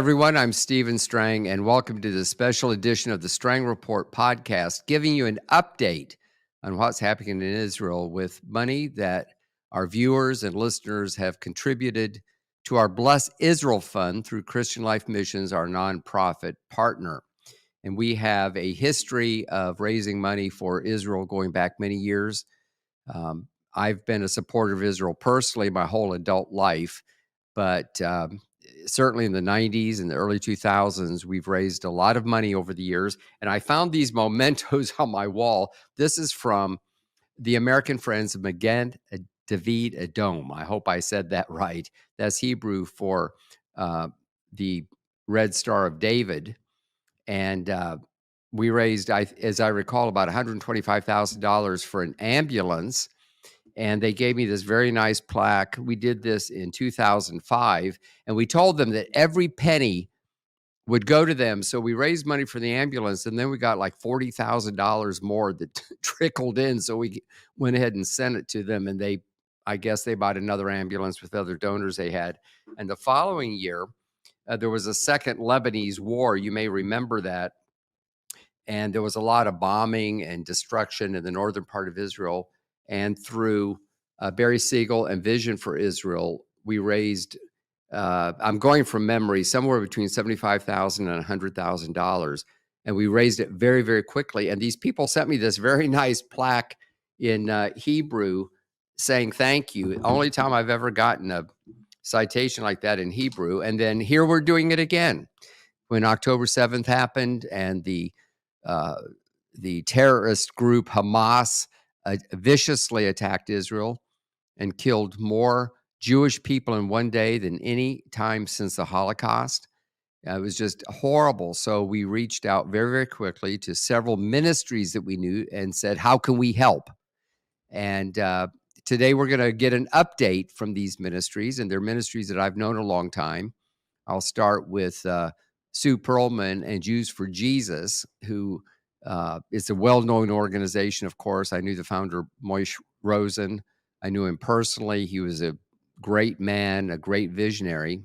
everyone. I'm Stephen Strang, and welcome to this special edition of the Strang Report podcast, giving you an update on what's happening in Israel with money that our viewers and listeners have contributed to our Bless Israel Fund through Christian Life Missions, our nonprofit partner. And we have a history of raising money for Israel going back many years. I've been a supporter of Israel personally my whole adult life, but certainly in the 90s and the early 2000s, we've raised a lot of money over the years. And I found these mementos on my wall. This is from the American Friends of Magen David Adom. I hope I said that right. That's Hebrew for the Red Star of David. And we raised, as I recall, about $125,000 for an ambulance. And they gave me this very nice plaque. We did this in 2005, and we told them that every penny would go to them. So we raised money for the ambulance, and then we got like $40,000 more that trickled in. So we went ahead and sent it to them, and I guess they bought another ambulance with other donors they had. And the following year, there was a second Lebanese war. You may remember that. And there was a lot of bombing and destruction in the northern part of Israel. And through Barry Siegel and Vision for Israel, we raised, I'm going from memory, somewhere between $75,000 and $100,000. And we raised it very, very quickly. And these people sent me this very nice plaque in Hebrew saying thank you. Only time I've ever gotten a citation like that in Hebrew. And then here we're doing it again. When October 7th happened and the terrorist group Hamas viciously attacked Israel and killed more Jewish people in one day than any time since the Holocaust. It was just horrible. So we reached out very, very quickly to several ministries that we knew and said, how can we help? And today we're going to get an update from these ministries, and they're ministries that I've known a long time. I'll start with Sue Perlman and Jews for Jesus, who is a well-known organization, of course. I knew the founder, Moshe Rosen. I knew him personally. He was a great man, a great visionary.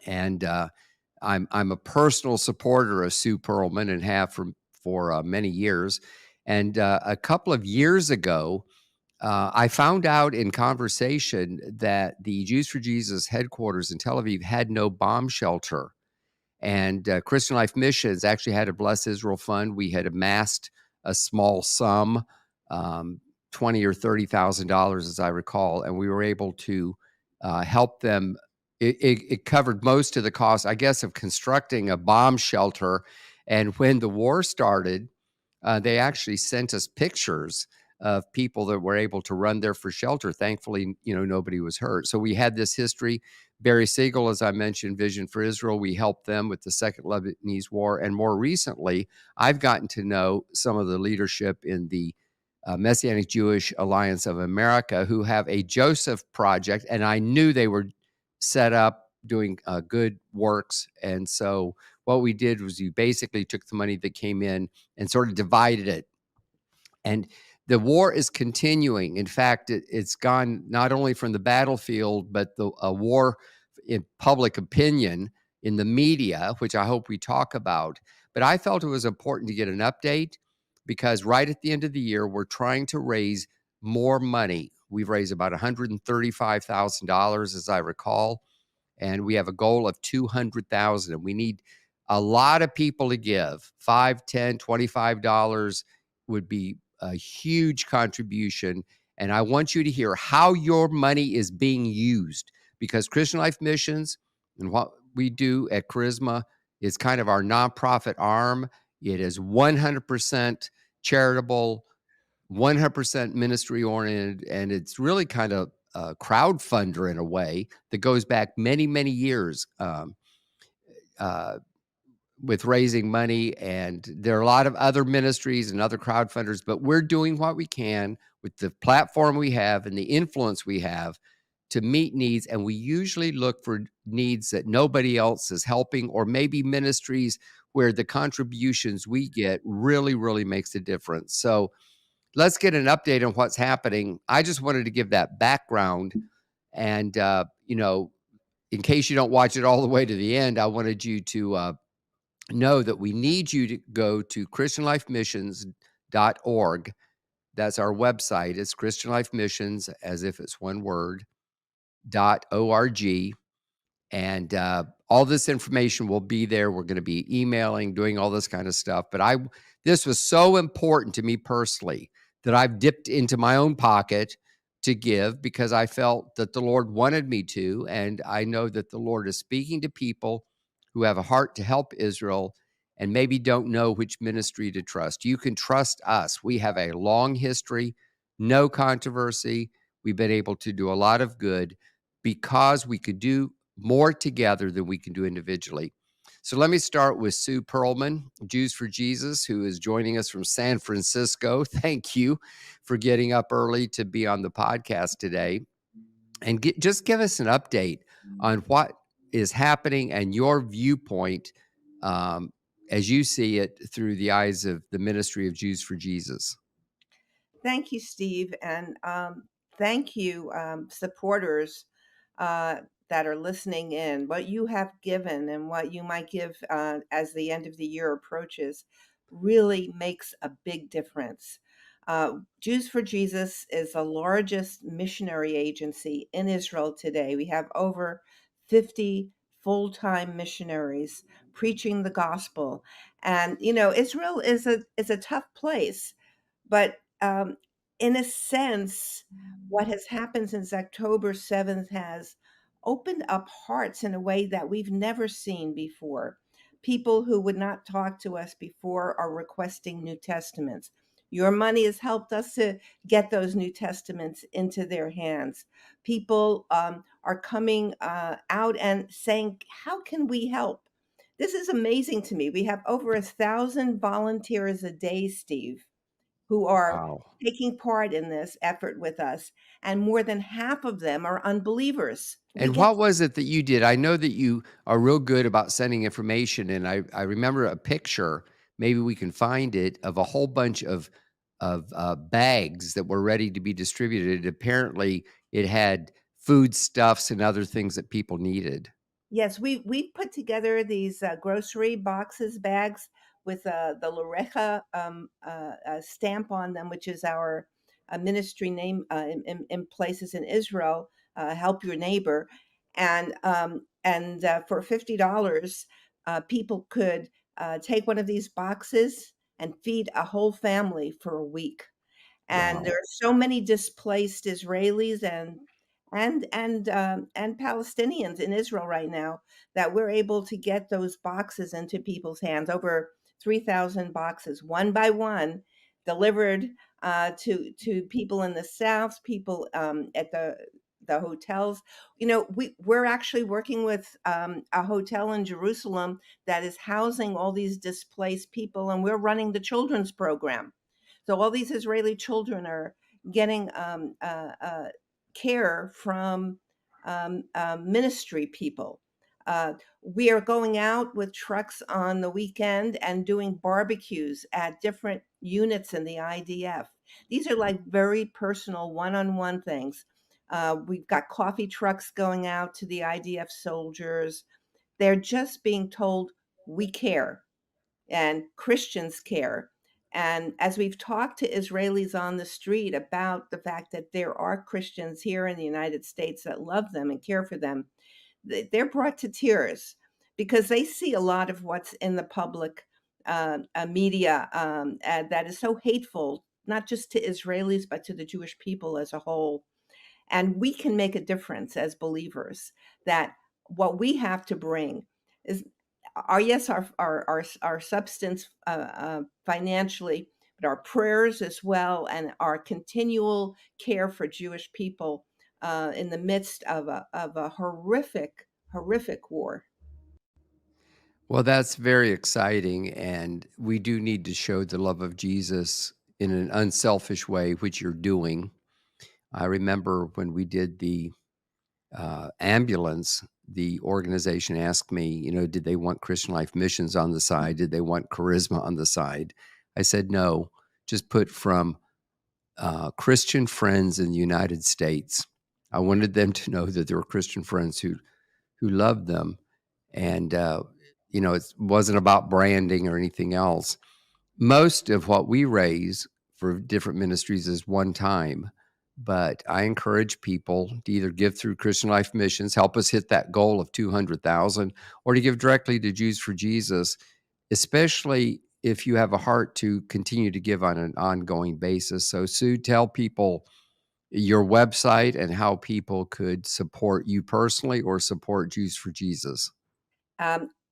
And I'm a personal supporter of Sue Perlman and have for many years. And a couple of years ago, I found out in conversation that the Jews for Jesus headquarters in Tel Aviv had no bomb shelter. And Christian Life Missions actually had a Bless Israel Fund. We had amassed a small sum, $20,000 or $30,000, as I recall, and we were able to help them. It covered most of the cost, I guess, of constructing a bomb shelter. And when the war started, they actually sent us pictures of people that were able to run there for shelter. Thankfully, nobody was hurt. So we had this history. Barry Siegel, as I mentioned, Vision for Israel, we helped them with the Second Lebanese War. And more recently, I've gotten to know some of the leadership in the Messianic Jewish Alliance of America who have a Joseph Project. And I knew they were set up doing good works. And so what we did was we basically took the money that came in and sort of divided it. And the war is continuing. In fact, it's gone not only from the battlefield, but a war in public opinion in the media, which I hope we talk about. But I felt it was important to get an update because right at the end of the year, we're trying to raise more money. We've raised about $135,000, as I recall, and we have a goal of $200,000. And we need a lot of people to give. $5, $10, $25 would be a huge contribution. And I want you to hear how your money is being used, because Christian Life Missions and what we do at Charisma is kind of our nonprofit arm. It is 100% charitable, 100% ministry oriented, and it's really kind of a crowdfunder in a way that goes back many, many years. With raising money, and there are a lot of other ministries and other crowdfunders, but we're doing what we can with the platform we have and the influence we have to meet needs. And we usually look for needs that nobody else is helping, or maybe ministries where the contributions we get really, really makes a difference. So let's get an update on what's happening. I just wanted to give that background and, in case you don't watch it all the way to the end, I wanted you to know that we need you to go to christianlifemissions.org. That's our website. It's Christian Life Missions, as if it's one word, .org. And all this information will be there. We're going to be emailing, doing all this kind of stuff. But this was so important to me personally that I've dipped into my own pocket to give, because I felt that the Lord wanted me to. And I know that the Lord is speaking to people who have a heart to help Israel and maybe don't know which ministry to trust. You can trust us. We have a long history, no controversy. We've been able to do a lot of good because we could do more together than we can do individually. So let me start with Sue Perlman, Jews for Jesus, who is joining us from San Francisco. Thank you for getting up early to be on the podcast today. And just give us an update on what is happening and your viewpoint as you see it through the eyes of the ministry of Jews for Jesus. Thank you, Steve, and thank you, supporters uh, that are listening in. What you have given and what you might give as the end of the year approaches really makes a big difference. Jews for Jesus is the largest missionary agency in Israel today. We have over 50 full-time missionaries preaching the gospel, and Israel is a tough place, but in a sense, what has happened since October 7th has opened up hearts in a way that we've never seen before. People who would not talk to us before are requesting New Testaments. Your money has helped us to get those New Testaments into their hands. People are coming out and saying, how can we help? This is amazing to me. We have over 1,000 volunteers a day, Steve, who are Wow. taking part in this effort with us, and more than half of them are unbelievers. We And get what was it that you did? I know that you are real good about sending information, and I remember a picture, maybe we can find it, of a whole bunch of bags that were ready to be distributed. Apparently, it had foodstuffs and other things that people needed. Yes, we put together these grocery boxes, bags with the Loreca stamp on them, which is our ministry name in places in Israel. Help your neighbor, and for $50, people could take one of these boxes and feed a whole family for a week. And there Wow. are so many displaced Israelis and Palestinians in Israel right now that we're able to get those boxes into people's hands. Over 3,000 boxes, one by one, delivered to people in the South, people at the hotels. We're actually working with a hotel in Jerusalem that is housing all these displaced people, and we're running the children's program. So all these Israeli children are getting care from ministry people. We are going out with trucks on the weekend and doing barbecues at different units in the IDF. These are like very personal one-on-one things. We've got coffee trucks going out to the IDF soldiers. They're just being told, we care and Christians care. And as we've talked to Israelis on the street about the fact that there are Christians here in the United States that love them and care for them, they're brought to tears because they see a lot of what's in the public media that is so hateful, not just to Israelis, but to the Jewish people as a whole. And we can make a difference as believers, that what we have to bring is our, yes, our substance financially, but our prayers as well, and our continual care for Jewish people in the midst of a horrific war. Well, that's very exciting, and we do need to show the love of Jesus in an unselfish way, which you're doing. I remember when we did the ambulance, the organization asked me, did they want Christian Life Missions on the side? Did they want Charisma on the side? I said, no, just put from Christian friends in the United States. I wanted them to know that there were Christian friends who who loved them. And, it wasn't about branding or anything else. Most of what we raise for different ministries is one time, but I encourage people to either give through Christian Life Missions, help us hit that goal of 200,000, or to give directly to Jews for Jesus, especially if you have a heart to continue to give on an ongoing basis. So, Sue, tell people your website and how people could support you personally or support Jews for Jesus.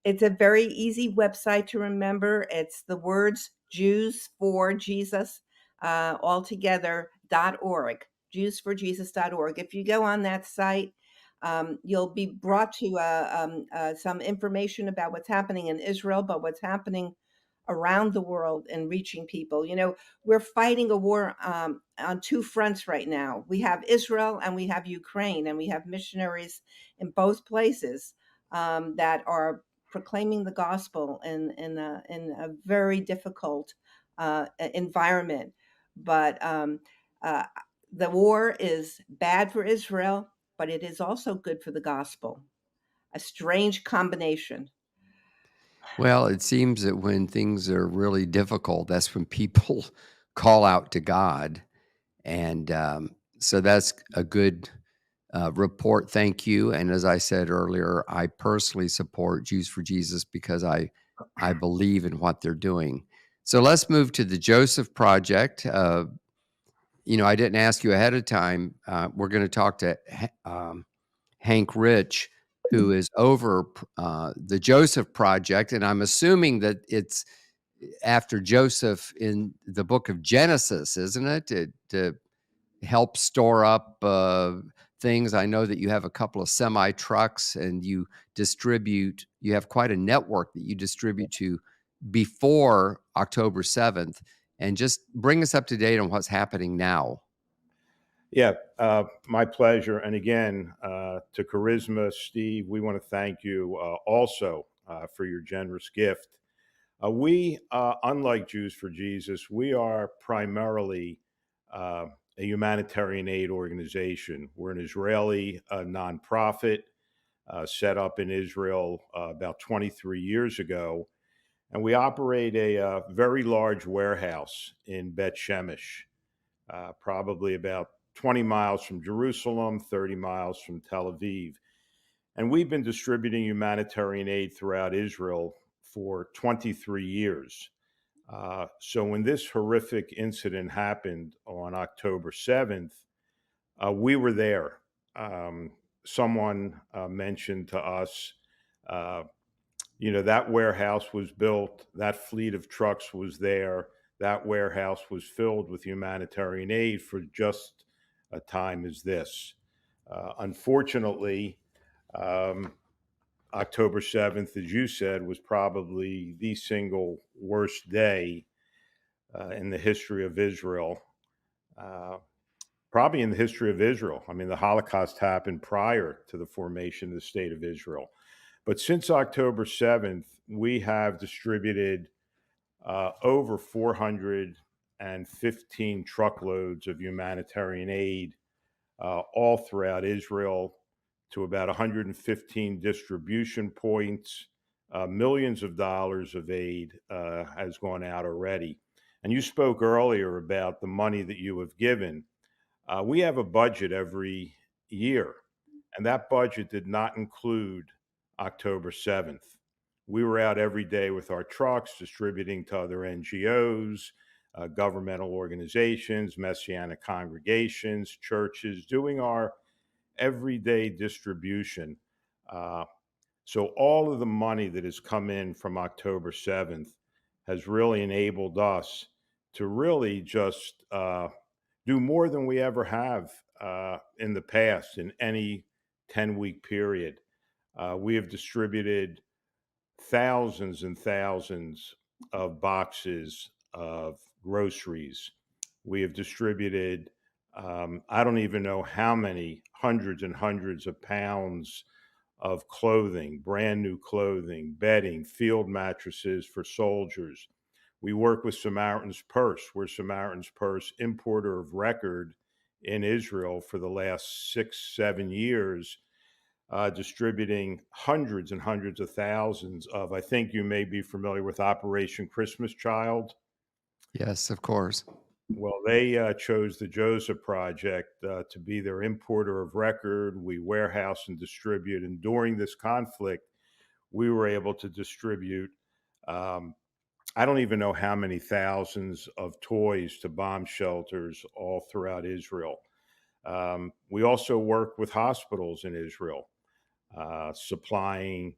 It's a very easy website to remember. It's the words Jews for Jesus, all together, .org, jewsforjesus.org. If you go on that site, you'll be brought to some information about what's happening in Israel, but what's happening around the world and reaching people. We're fighting a war on two fronts right now. We have Israel and we have Ukraine, and we have missionaries in both places that are proclaiming the gospel in a very difficult environment. But uh, the war is bad for Israel, but it is also good for the gospel. A strange combination. Well, it seems that when things are really difficult, that's when people call out to God. And so that's a good report. Thank you. And as I said earlier, I personally support Jews for Jesus because I believe in what they're doing. So let's move to the Joseph Project. I didn't ask you ahead of time. We're going to talk to Hank Rich, who is over the Joseph Project, and I'm assuming that it's after Joseph in the book of Genesis, isn't it? To help store up things. I know that you have a couple of semi trucks, and you have quite a network that you distribute to before October 7th. And just bring us up to date on what's happening now. Yeah, my pleasure. And again, to Charisma, Steve, we want to thank you also for your generous gift. Unlike Jews for Jesus, we are primarily a humanitarian aid organization. We're an Israeli nonprofit set up in Israel about 23 years ago. And we operate a very large warehouse in Bet Shemesh, probably about 20 miles from Jerusalem, 30 miles from Tel Aviv. And we've been distributing humanitarian aid throughout Israel for 23 years. So when this horrific incident happened on October 7th, we were there. Someone mentioned to us, uh, that warehouse was built, that fleet of trucks was there, that warehouse was filled with humanitarian aid for just a time as this. Unfortunately, um, October 7th, as you said, was probably the single worst day in the history of Israel. Uh, Probably in the history of Israel. I mean, the Holocaust happened prior to the formation of the state of Israel. But since October 7th, we have distributed over 415 truckloads of humanitarian aid all throughout Israel to about 115 distribution points. Millions of dollars of aid has gone out already. And you spoke earlier about the money that you have given. We have a budget every year, and that budget did not include October 7th. We were out every day with our trucks distributing to other NGOs, governmental organizations, messianic congregations, churches, doing our everyday distribution. Uh, so all of the money that has come in from October 7th has really enabled us to really just do more than we ever have in the past in any 10-week period. We have distributed thousands and thousands of boxes of groceries. We have distributed, I don't even know how many hundreds and hundreds of pounds of clothing, brand new clothing, bedding, field mattresses for soldiers. We work with Samaritan's Purse. We're Samaritan's Purse importer of record in Israel for the last 6, 7 years. distributing hundreds and hundreds of thousands of, I think you may be familiar with Operation Christmas Child. Yes, of course. Well, they chose the Joseph Project to be their importer of record. We warehouse and distribute. And during this conflict, we were able to distribute, um, I don't even know how many thousands of toys to bomb shelters all throughout Israel. We also work with hospitals in Israel, supplying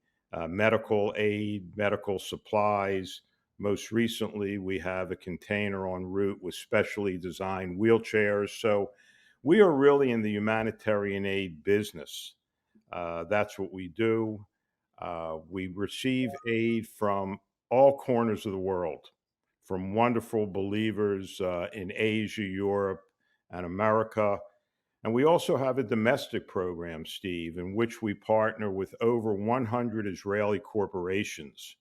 medical aid, medical supplies. Most recently, we have a container en route with specially designed wheelchairs. So we are really in the humanitarian aid business. That's what we do. We receive aid from all corners of the world, from wonderful believers in Asia, Europe, and America. And we also have a domestic program, Steve, in which we partner with over 100 Israeli corporations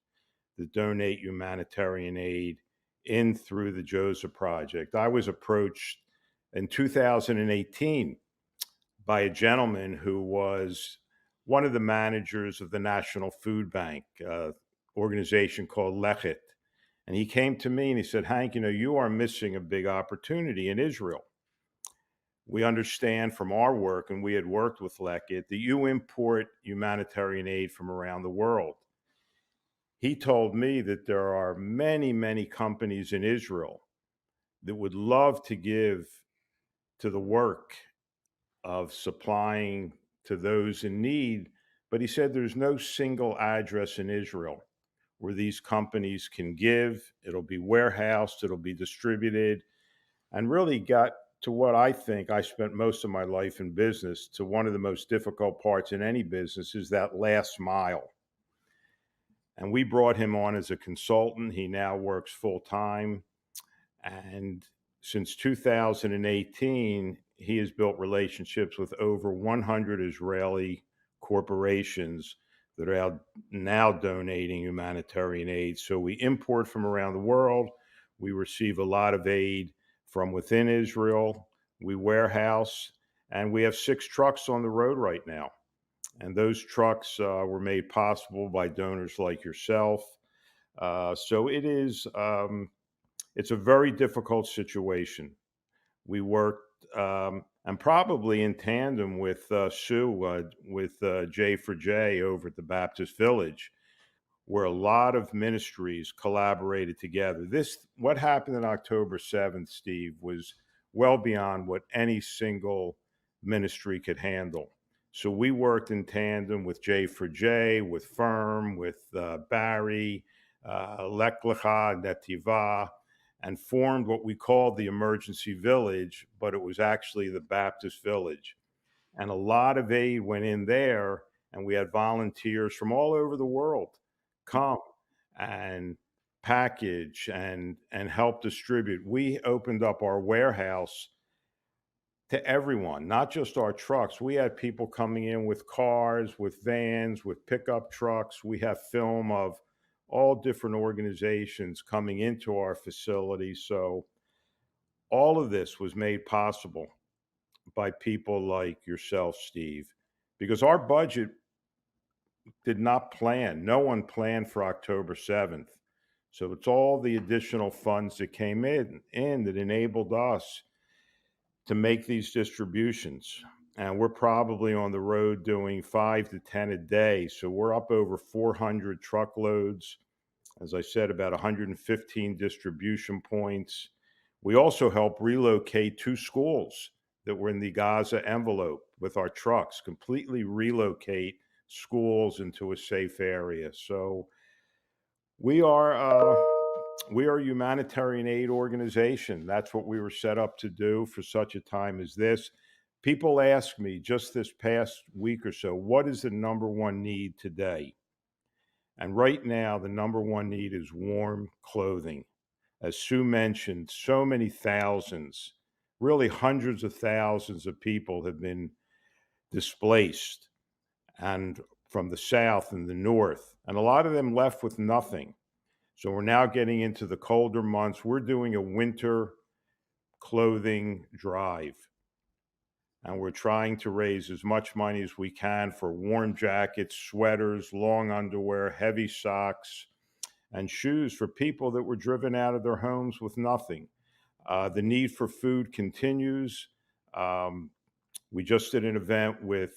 that donate humanitarian aid in through the Joseph Project. I was approached in 2018 by a gentleman who was one of the managers of the National Food Bank organization called Lechet. And he came to me and he said, Hank, you are missing a big opportunity in Israel. We understand from our work, and we had worked with Lechet, that you import humanitarian aid from around the world. He told me that there are many, many companies in Israel that would love to give to the work of supplying to those in need. But he said there's no single address in Israel where these companies can give. It'll be warehoused, it'll be distributed, and really got to what I think I spent most of my life in business, to one of the most difficult parts in any business is that last mile. And we brought him on as a consultant. He now works full time. And since 2018, he has built relationships with over 100 Israeli corporations that are now donating humanitarian aid. So we import from around the world. We receive a lot of aid from within Israel. We warehouse, and we have 6 trucks on the road right now. And those trucks were made possible by donors like yourself. So it's a very difficult situation. We worked, and probably in tandem with Sue, with J for J over at the Baptist Village, where a lot of ministries collaborated together. What happened on October 7th, Steve, was well beyond what any single ministry could handle. So we worked in tandem with J for J, with Firm, with Barry, Lech Lecha, Netiva, and formed what we called the Emergency Village, but it was actually the Baptist Village. And a lot of aid went in there, and we had volunteers from all over the world come and package and help distribute. We opened up our warehouse to everyone, not just our trucks. We had people coming in with cars, with vans, with pickup trucks. We have film of all different organizations coming into our facility. So all of this was made possible by people like yourself, Steve, because our budget did not plan. No one planned for October 7th. So it's all the additional funds that came in that enabled us to make these distributions. And we're probably on the road doing 5 to 10 a day. So we're up over 400 truckloads. As I said, about 115 distribution points. We also help relocate 2 schools that were in the Gaza envelope with our trucks, completely relocate schools into a safe area. So we are a humanitarian aid organization. That's what we were set up to do for such a time as this. People ask me just this past week or so, what is the number one need today? And right now, the number one need is warm clothing. As Sue mentioned, so many thousands, really hundreds of thousands of people have been displaced, and from the south and the north, and a lot of them left with nothing. So we're now getting into the colder months. We're doing a winter clothing drive. and we're trying to raise as much money as we can for warm jackets, sweaters, long underwear, heavy socks, and shoes for people that were driven out of their homes with nothing. The need for food continues. Um, we just did an event with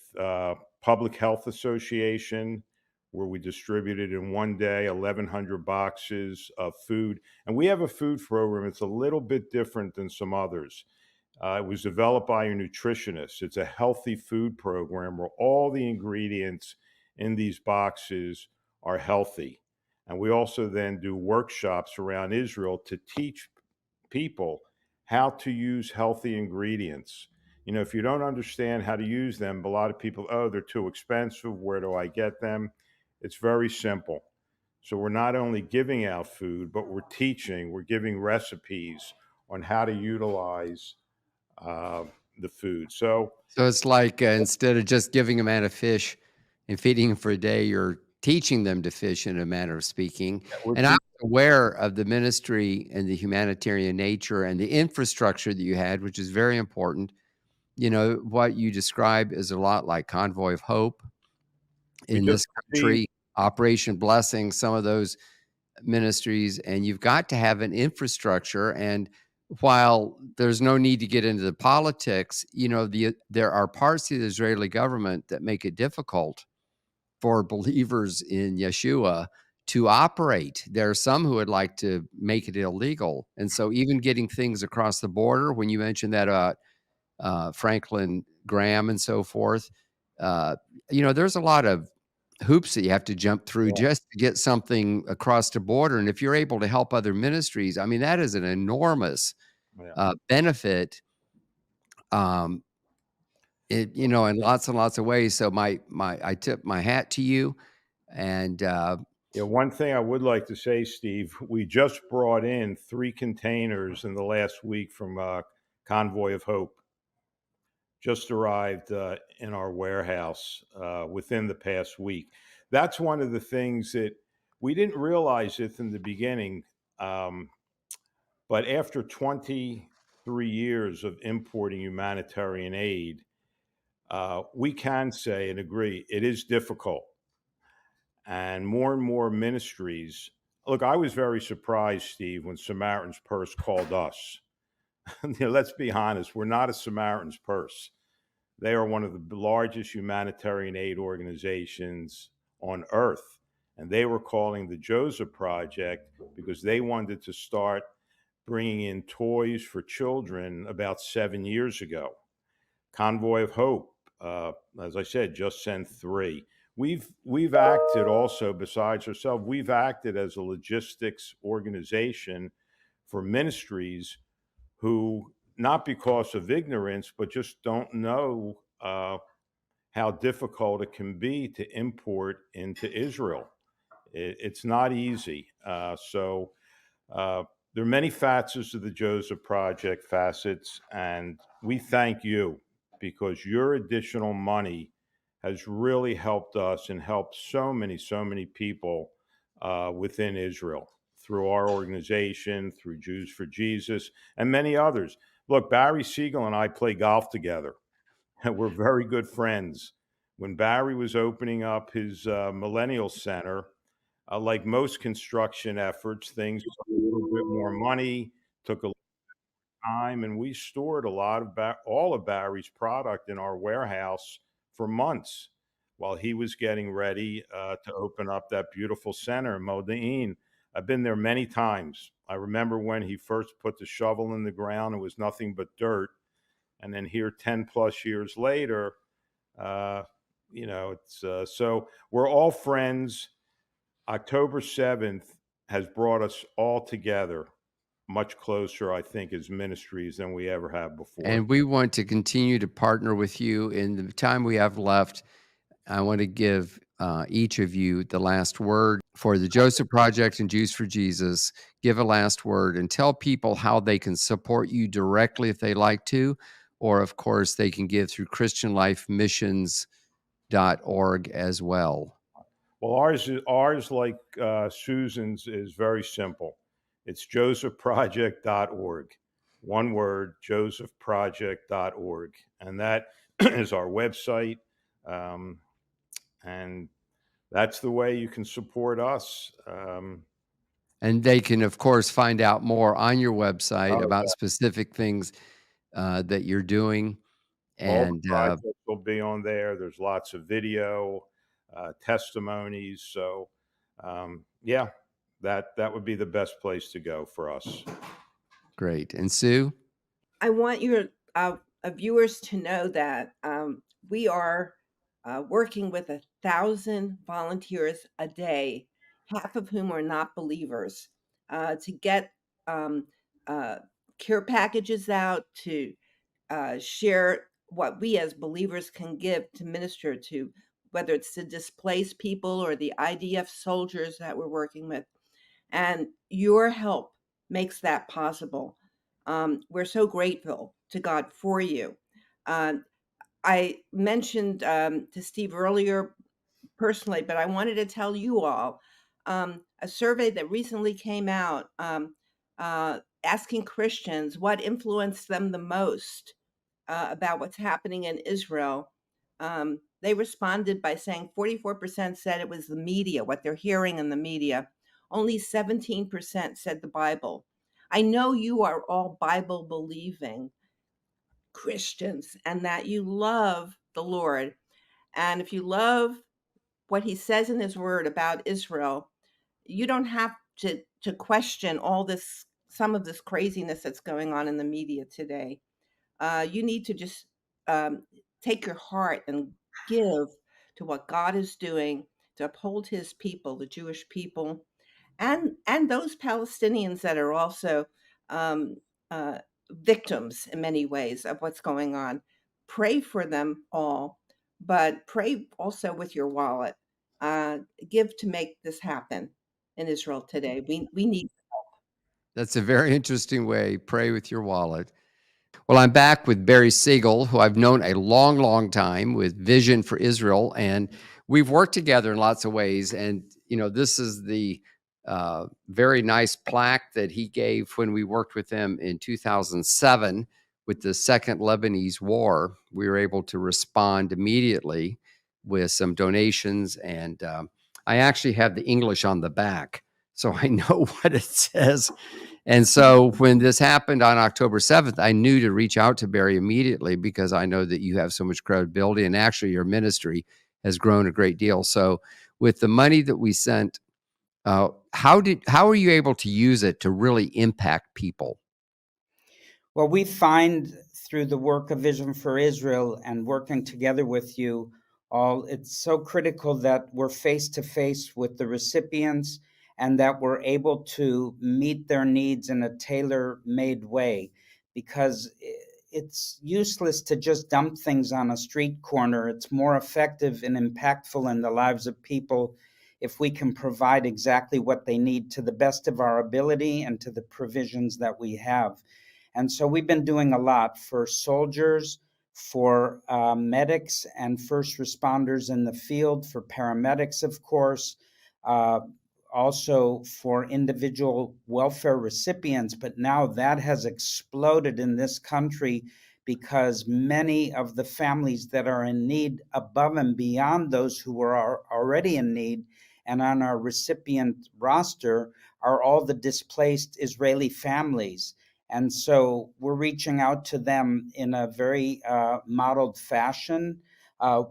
Public Health Association where we distributed in one day 1,100 boxes of food. And we have a food program. It's a little bit different than some others. It was developed by a nutritionist. It's a healthy food program where all the ingredients in these boxes are healthy. And we also then do workshops around Israel to teach people how to use healthy ingredients. You know, if you don't understand how to use them, a lot of people, oh, they're too expensive. Where do I get them? It's very simple. So we're not only giving out food, but we're giving recipes on how to utilize uh, the food. So So it's like, instead of just giving a man a fish and feeding him for a day, you're teaching them to fish in a manner of speaking. we're And I'm aware of the ministry and the humanitarian nature and the infrastructure that you had, which is very important. You know, what you describe is a lot like Convoy of Hope we in just this received country, Operation Blessing, some of those ministries, and you've got to have an infrastructure. And while there's no need to get into the politics, you know, there are parts of the Israeli government that make it difficult for believers in Yeshua to operate. There are some who would like to make it illegal. And so even getting things across the border, when you mentioned that Franklin Graham and so forth, uh, you know, there's a lot of hoops that you have to jump through yeah, just to get something across the border. And if you're able to help other ministries, I mean, that is an enormous yeah. benefit. Um, you know, in lots and lots of ways. So I tip my hat to you. And Yeah, one thing I would like to say, Steve, we just brought in 3 containers in the last week from Convoy of Hope. Just arrived in our warehouse within the past week. That's one of the things that we didn't realize it in the beginning, um, but after 23 years of importing humanitarian aid, we can say and agree it is difficult. And more ministries. Look, I was very surprised, Steve, when Samaritan's Purse called us. You know, let's be honest, we're not a Samaritan's Purse. They are one of the largest humanitarian aid organizations on earth. And they were calling the Joseph Project because they wanted to start bringing in toys for children about 7 years ago. Convoy of Hope, as I said, just sent 3. We've acted also besides ourselves. We've acted as a logistics organization for ministries who, not because of ignorance, but just don't know how difficult it can be to import into Israel. It's not easy. Uh, there are many facets of the Joseph Project facets, and we thank you because your additional money has really helped us and helped so many people within Israel through our organization, through Jews for Jesus, and many others. Look, Barry Siegel and I play golf together, and we're very good friends. When Barry was opening up his Millennial Center, like most construction efforts, things took a little bit more money, took a little time, and we stored a lot of all of Barry's product in our warehouse for months while he was getting ready to open up that beautiful center in Modin. I've been there many times. I remember when he first put the shovel in the ground, it was nothing but dirt. And then here, 10 plus years later, uh, you know, it's so we're all friends. October 7th has brought us all together much closer, I think, as ministries than we ever have before. we want to continue to partner with you. In the time we have left, I want to give each of you the last word for the Joseph Project and Jews for Jesus. Give a last word and tell people how they can support you directly if they like to, or of course, they can give through ChristianLifeMissions.org as well. Well, ours like Susan's, is very simple. It's josephproject.org. one word, josephproject.org. And that is our website. Um, and that's the way you can support us. And they can, of course, find out more on your website Oh, about yeah. specific things that you're doing. All the And projects will be on there. There's lots of video, testimonies. So, yeah, that would be the best place to go for us. great. And Sue? I want your viewers to know that we are working with 1,000 volunteers a day, half of whom are not believers, to get um, uh, care packages out, to share what we as believers can give to minister to, whether it's to displaced people or the IDF soldiers that we're working with. And your help makes that possible. We're so grateful to God for you. Uh, I mentioned to Steve earlier personally, but I wanted to tell you all a survey that recently came out asking Christians what influenced them the most about what's happening in Israel. They responded by saying 44% said it was the media, what they're hearing in the media. Only 17% said the Bible. I know you are all Bible believing Christians and that you love the Lord. And if you love what he says in his word about Israel, you don't have to question all this, some of this craziness that's going on in the media today. You need to just um, take your heart and give to what God is doing to uphold his people, the Jewish people, and those Palestinians that are also um, uh, victims in many ways of what's going on. Pray for them all, but pray also with your wallet. Uh, Give to make this happen in Israel today. We need. That's a very interesting way. Pray with your wallet. Well, I'm back with Barry Siegel, who I've known a long, long time with Vision for Israel, and we've worked together in lots of ways. And this is the very nice plaque that he gave when we worked with him in 2007 with the Second Lebanese War. We were able to respond immediately with some donations, and I actually have the English on the back, so I know what it says. And so when this happened on October 7th, I knew to reach out to Barry immediately because I know that you have so much credibility, and actually your ministry has grown a great deal. So with the money that we sent, how are you able to use it to really impact people? Well, we find through the work of Vision for Israel and working together with you all, it's so critical that we're face to face with the recipients and that we're able to meet their needs in a tailor-made way, because it's useless to just dump things on a street corner. It's more effective and impactful in the lives of people if we can provide exactly what they need to the best of our ability and to the provisions that we have. And so we've been doing a lot for soldiers, for medics and first responders in the field, for paramedics, of course, uh, also for individual welfare recipients. But now that has exploded in this country because many of the families that are in need, above and beyond those who are already in need and on our recipient roster, are all the displaced Israeli families. And so we're reaching out to them in a very modeled fashion.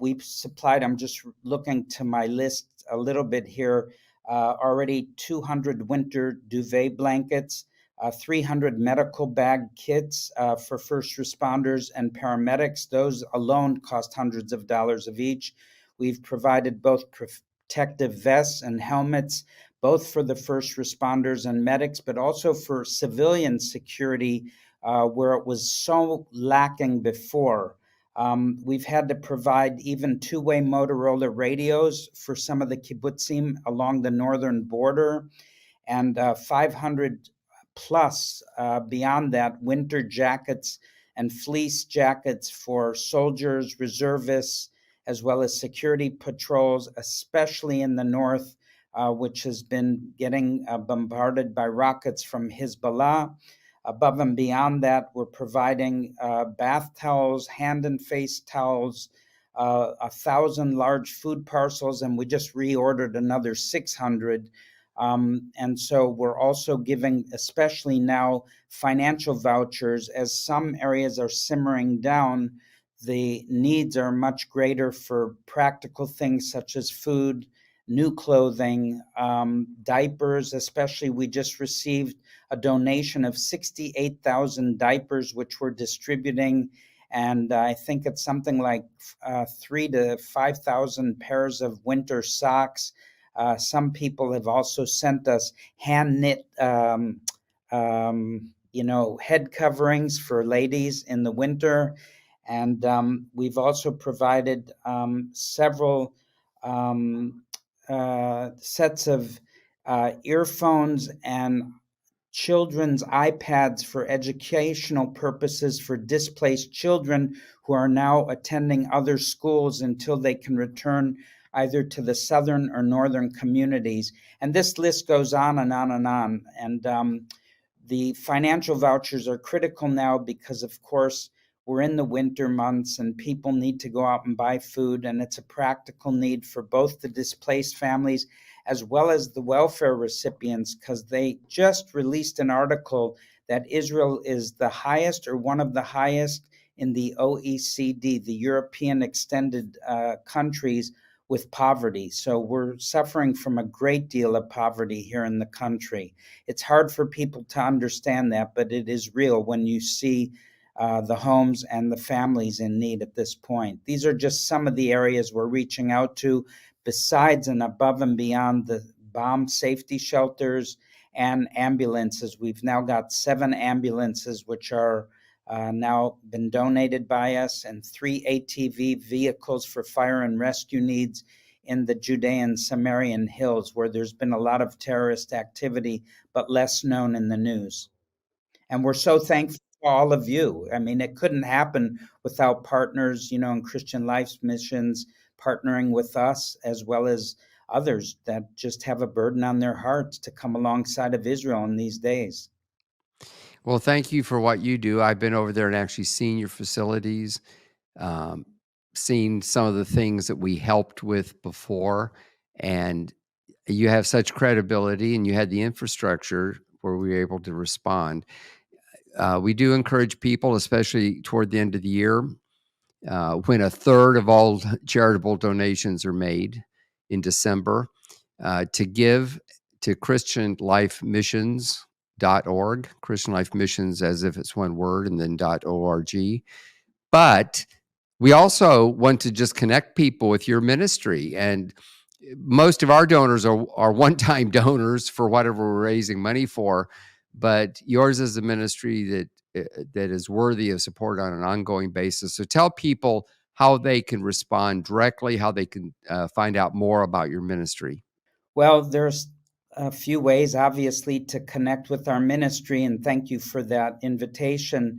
We've supplied, I'm just looking to my list a little bit here, already 200 winter duvet blankets, 300 medical bag kits for first responders and paramedics. Those alone cost hundreds of dollars of each. We've provided both protective vests and helmets, both for the first responders and medics, but also for civilian security, where it was so lacking before. We've had to provide even two-way Motorola radios for some of the kibbutzim along the northern border, and 500 plus beyond that, winter jackets and fleece jackets for soldiers, reservists, as well as security patrols, especially in the north, which has been getting bombarded by rockets from Hezbollah. Above and beyond that, we're providing bath towels, hand and face towels, 1,000 large food parcels, and we just reordered another 600. And so we're also giving, especially now, financial vouchers. As some areas are simmering down, the needs are much greater for practical things such as food, new clothing, diapers. Especially, we just received a donation of 68,000 diapers, which we're distributing. And I think it's something like 3,000 to 5,000 pairs of winter socks. Some people have also sent us hand knit, head coverings for ladies in the winter. And we've also provided several sets of earphones and children's iPads for educational purposes for displaced children who are now attending other schools until they can return either to the southern or northern communities. And this list goes on and on and on. And the financial vouchers are critical now because, of course, we're in the winter months and people need to go out and buy food, and it's a practical need for both the displaced families as well as the welfare recipients, because they just released an article that Israel is the highest or one of the highest in the OECD, the European extended countries, with poverty. So we're suffering from a great deal of poverty here in the country. It's hard for people to understand that, but it is real when you see the homes and the families in need at this point. These are just some of the areas we're reaching out to, besides and above and beyond the bomb safety shelters and ambulances. We've now got 7 ambulances, which are now been donated by us, and 3 ATV vehicles for fire and rescue needs in the Judean Samarian hills, where there's been a lot of terrorist activity, but less known in the news. And we're so thankful to all of you. I mean, it couldn't happen without partners, in Christian Life's missions, partnering with us, as well as others that just have a burden on their hearts to come alongside of Israel in these days. Well, thank you for what you do. I've been over there and actually seen your facilities, um, seen some of the things that we helped with before, and you have such credibility and you had the infrastructure where we were able to respond. We do encourage people, especially toward the end of the year, when a third of all charitable donations are made in December, to give to Christian Life Missions.org, Christian Life Missions as if it's one word, and then .org. But we also want to just connect people with your ministry. And most of our donors are one-time donors for whatever we're raising money for. But yours is a ministry that is worthy of support on an ongoing basis. So tell people how they can respond directly, how they can find out more about your ministry. Well, there's a few ways, obviously, to connect with our ministry, and thank you for that invitation.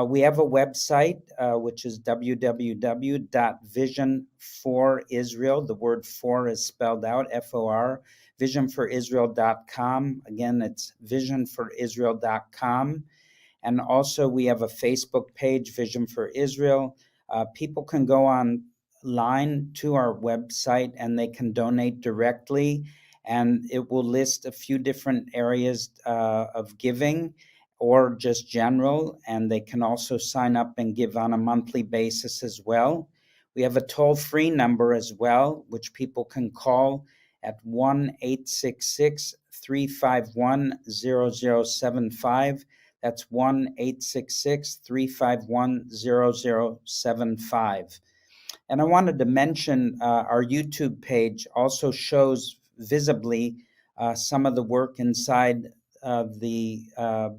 We have a website, which is www.visionforisrael. The word "for" is spelled out, F-O-R, visionforisrael.com. Again, it's visionforisrael.com. And also, we have a Facebook page, Vision for Israel. People can go online to our website and they can donate directly. And it will list a few different areas of giving or just general. And they can also sign up and give on a monthly basis as well. We have a toll-free number as well, which people can call at 1-866-351-0075. That's 1-866-351-0075. And I wanted to mention our YouTube page also shows visibly some of the work inside the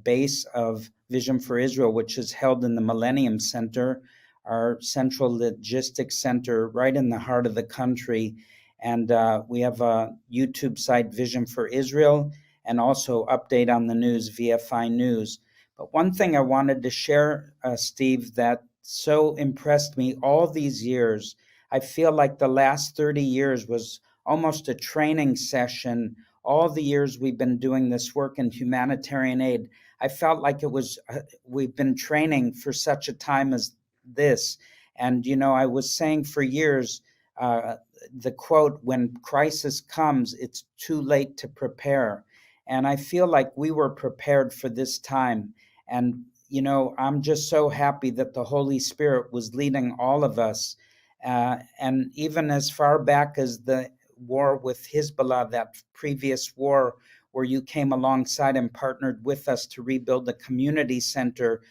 base of Vision for Israel, which is held in the Millennium Center, our central logistics center right in the heart of the country. And we have a YouTube site, Vision for Israel, and also update on the news, VFI News. But one thing I wanted to share, Steve, that so impressed me all these years, I feel like the last 30 years was almost a training session. All the years we've been doing this work in humanitarian aid, I felt like it was, we've been training for such a time as this. And, I was saying for years, the quote, when crisis comes, it's too late to prepare. And I feel like we were prepared for this time. And, I'm just so happy that the Holy Spirit was leading all of us. And even as far back as the war with Hezbollah, that previous war where you came alongside and partnered with us to rebuild the community center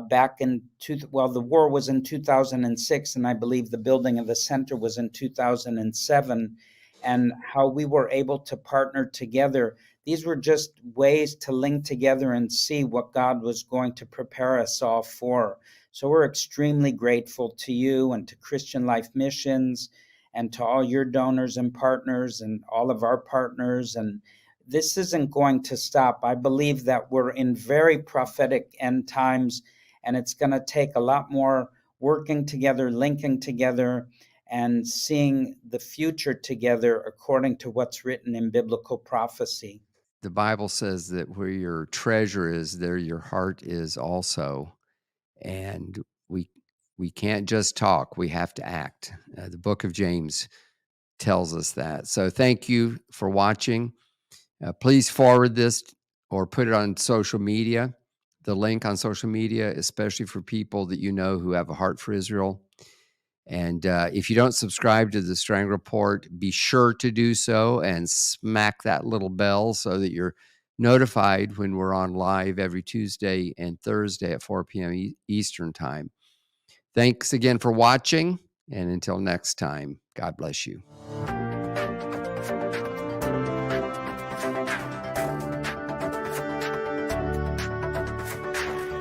back in the war was in 2006, and I believe the building of the center was in 2007, and how we were able to partner together. These were just ways to link together and see what God was going to prepare us all for. So we're extremely grateful to you and to Christian Life Missions and to all your donors and partners and all of our partners. And this isn't going to stop. I believe that we're in very prophetic end times, and it's going to take a lot more working together, linking together, and seeing the future together according to what's written in biblical prophecy. The Bible says that where your treasure is, there your heart is also. And we can't just talk, we have to act. The book of James tells us that. So thank you for watching. Please forward this or put it on social media, the link on social media, especially for people that who have a heart for Israel. And if you don't subscribe to the Strang Report, be sure to do so and smack that little bell so that you're notified when we're on live every Tuesday and Thursday at 4 p.m. Eastern Time. Thanks again for watching, and until next time, God bless you.